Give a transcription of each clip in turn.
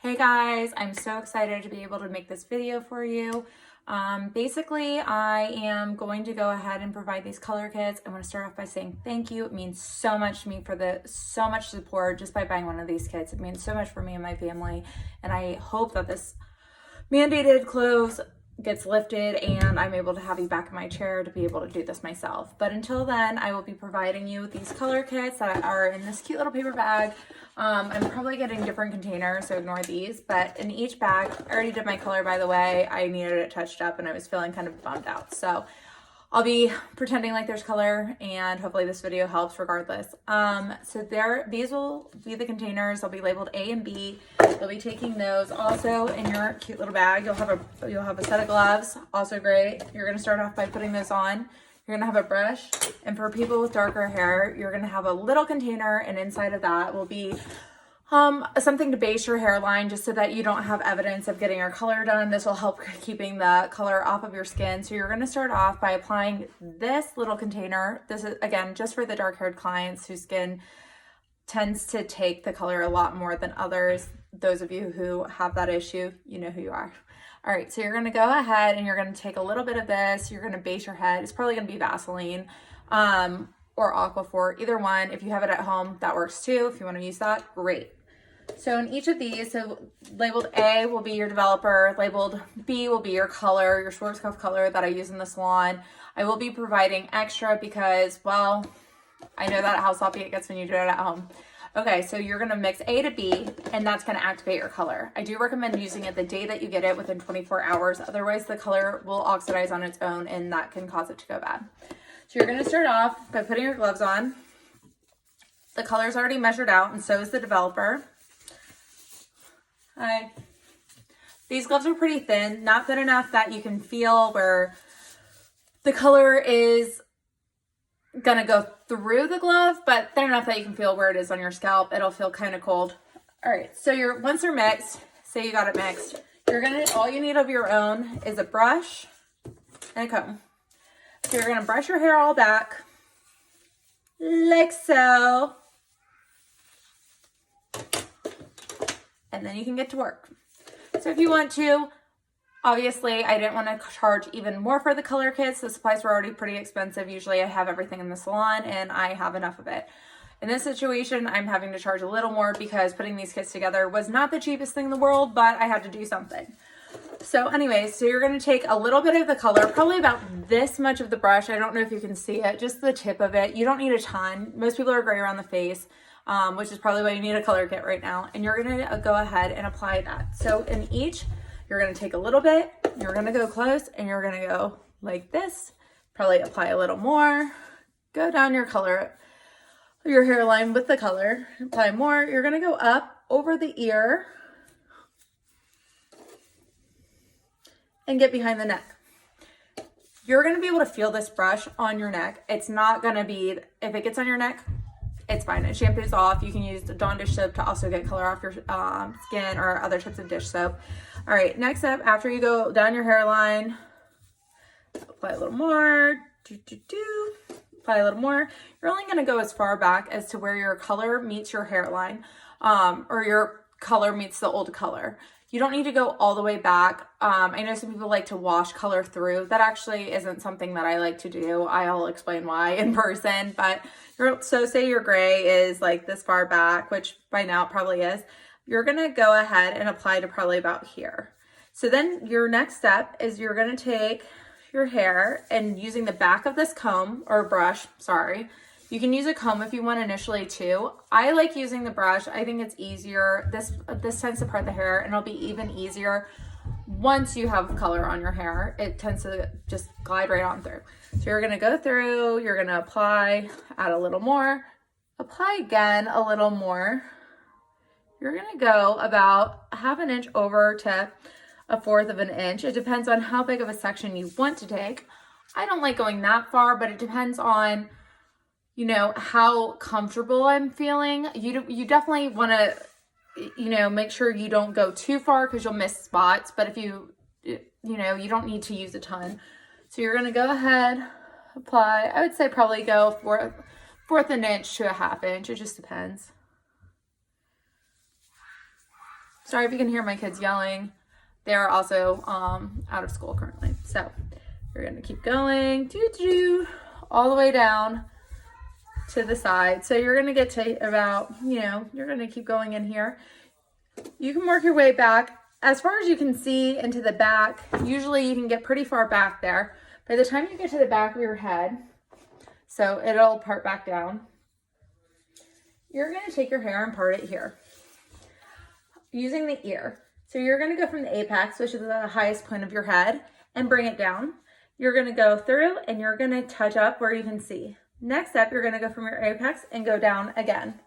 Hey guys, I'm so excited to be able to make this video for you. Basically, I am going to go ahead and provide these color kits. I want to start off by saying thank you. It means so much to me for so much support just by buying one of these kits. It means so much for me and my family, and I hope that this mandated close gets lifted and I'm able to have you back in my chair to be able to do this myself. But until then, I will be providing you with these color kits that are in this cute little paper bag. I'm probably getting different containers, so ignore these, but in each bag, I already did my color, by the way. I needed it touched up and I was feeling kind of bummed out. So I'll be pretending like there's color, and hopefully this video helps regardless. These will be the containers. They'll be labeled A and B. You'll be taking those. Also in your cute little bag, you'll have a set of gloves, also great. You're gonna start off by putting those on. You're gonna have a brush, and for people with darker hair, you're gonna have a little container, and inside of that will be something to base your hairline, just so that you don't have evidence of getting your color done. This will help keeping the color off of your skin. So you're going to start off by applying this little container. This is, again, just for the dark haired clients whose skin tends to take the color a lot more than others. Those of you who have that issue, you know who you are. All right, so you're going to go ahead and you're going to take a little bit of this. You're going to base your head. It's probably going to be Vaseline or Aquaphor, either one. If you have it at home, that works too. If you want to use that, great. So in each of these, so labeled A will be your developer, labeled B will be your color, your Schwarzkopf color that I use in the salon. I will be providing extra because, well, I know that how sloppy it gets when you do it at home. Okay, so you're gonna mix A to B, and that's gonna activate your color. I do recommend using it the day that you get it, within 24 hours. Otherwise, the color will oxidize on its own, and that can cause it to go bad. So you're gonna start off by putting your gloves on. The color's already measured out, and so is the developer. Hi. These gloves are pretty thin, not thin enough that you can feel where the color is gonna go through the glove, but thin enough that you can feel where it is on your scalp. It'll feel kind of cold. All right, so once they're mixed, say you got it mixed, all you need of your own is a brush and a comb. So you're gonna brush your hair all back, like so. And then you can get to work. So if you want to, obviously I didn't want to charge even more for the color kits. The supplies were already pretty expensive. Usually I have everything in the salon and I have enough of it. In this situation, I'm having to charge a little more because putting these kits together was not the cheapest thing in the world, but I had to do something. So anyways, so you're gonna take a little bit of the color, probably about this much of the brush. I don't know if you can see it, just the tip of it. You don't need a ton. Most people are gray around the face. Which is probably why you need a color kit right now. And you're gonna go ahead and apply that. So in each, you're gonna take a little bit, you're gonna go close, and you're gonna go like this. Probably apply a little more, go down your hairline with the color, apply more. You're gonna go up over the ear and get behind the neck. You're gonna be able to feel this brush on your neck. It's not gonna be, if it gets on your neck, it's fine. It shampoos off. You can use the Dawn dish soap to also get color off your skin, or other types of dish soap. All right, next up, after you go down your hairline, apply a little more, apply a little more. You're only gonna go as far back as to where your color meets your hairline, or your color meets the old color. You don't need to go all the way back. I know some people like to wash color through. That actually isn't something that I like to do. I'll explain why in person, but so say your gray is like this far back, which by now it probably is. You're gonna go ahead and apply to probably about here. So then your next step is you're gonna take your hair, and using the back of this comb or brush, sorry, you can use a comb if you want initially too. I like using the brush. I think it's easier. This tends to part the hair, and it'll be even easier once you have color on your hair. It tends to just glide right on through. So you're gonna go through, you're gonna apply, add a little more, apply again a little more. You're gonna go about 1/2 inch over to 1/4 of an inch. It depends on how big of a section you want to take. I don't like going that far, but it depends on, you know, how comfortable I'm feeling. You definitely want to, you know, make sure you don't go too far because you'll miss spots. But if you you don't need to use a ton. So you're going to go ahead, apply. I would say probably go 1/4 inch to 1/2 inch. It just depends. Sorry if you can hear my kids yelling. They are also out of school currently. So you're gonna keep going, all the way down to the side. So you're gonna get to about, you're gonna keep going in here. You can work your way back as far as you can see into the back. Usually you can get pretty far back there. By the time you get to the back of your head, so it'll part back down, you're gonna take your hair and part it here using the ear. So you're gonna go from the apex, which is the highest point of your head, and bring it down. You're gonna go through and you're gonna touch up where you can see. Next up, you're gonna go from your apex and go down again.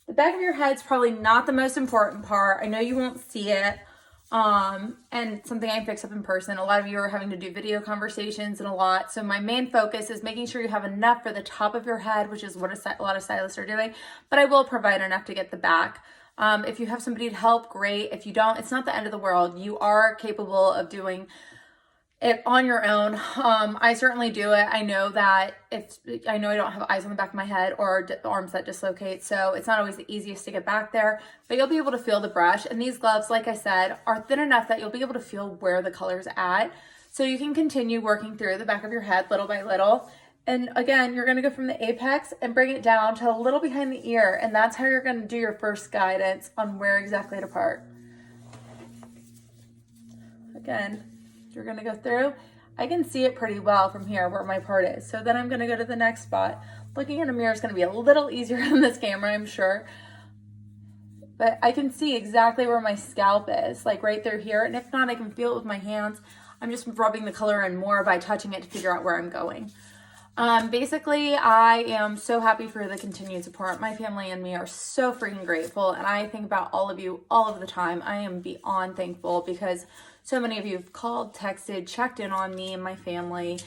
The back of your head's probably not the most important part. I know you won't see it. And something I fix up in person. A lot of you are having to do video conversations and a lot. So my main focus is making sure you have enough for the top of your head, which is what a lot of stylists are doing, but I will provide enough to get the back. If you have somebody to help, great. If you don't, it's not the end of the world. You are capable of doing it on your own. I certainly do it. I know that I know I don't have eyes on the back of my head or arms that dislocate, so it's not always the easiest to get back there, but you'll be able to feel the brush. And these gloves, like I said, are thin enough that you'll be able to feel where the color's at. So you can continue working through the back of your head little by little. And again, you're gonna go from the apex and bring it down to a little behind the ear. And that's how you're gonna do your first guidance on where exactly to part. Again, you're gonna go through. I can see it pretty well from here where my part is. So then I'm gonna go to the next spot. Looking in a mirror is gonna be a little easier on this camera, I'm sure. But I can see exactly where my scalp is, like right through here. And if not, I can feel it with my hands. I'm just rubbing the color in more by touching it to figure out where I'm going. Basically, I am so happy for the continued support. My family and me are so freaking grateful. And I think about all of you all of the time. I am beyond thankful because so many of you have called, texted, checked in on me and my family,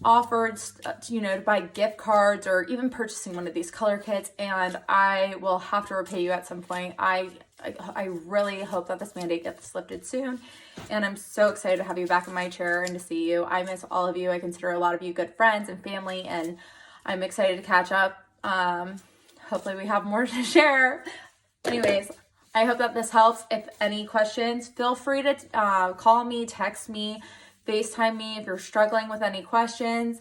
offered, to buy gift cards or even purchasing one of these color kits. And I will have to repay you at some point. I really hope that this mandate gets lifted soon. And I'm so excited to have you back in my chair and to see you. I miss all of you. I consider a lot of you good friends and family, and I'm excited to catch up. Hopefully we have more to share. Anyways, I hope that this helps. If any questions, feel free to call me, text me, FaceTime me if you're struggling with any questions.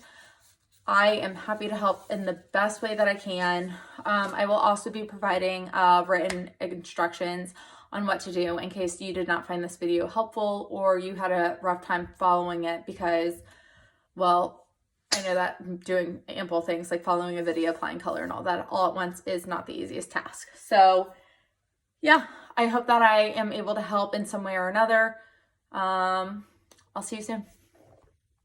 I am happy to help in the best way that I can. I will also be providing written instructions on what to do in case you did not find this video helpful or you had a rough time following it because, well, I know that doing ample things like following a video, applying color and all that all at once is not the easiest task. So yeah, I hope that I am able to help in some way or another. I'll see you soon.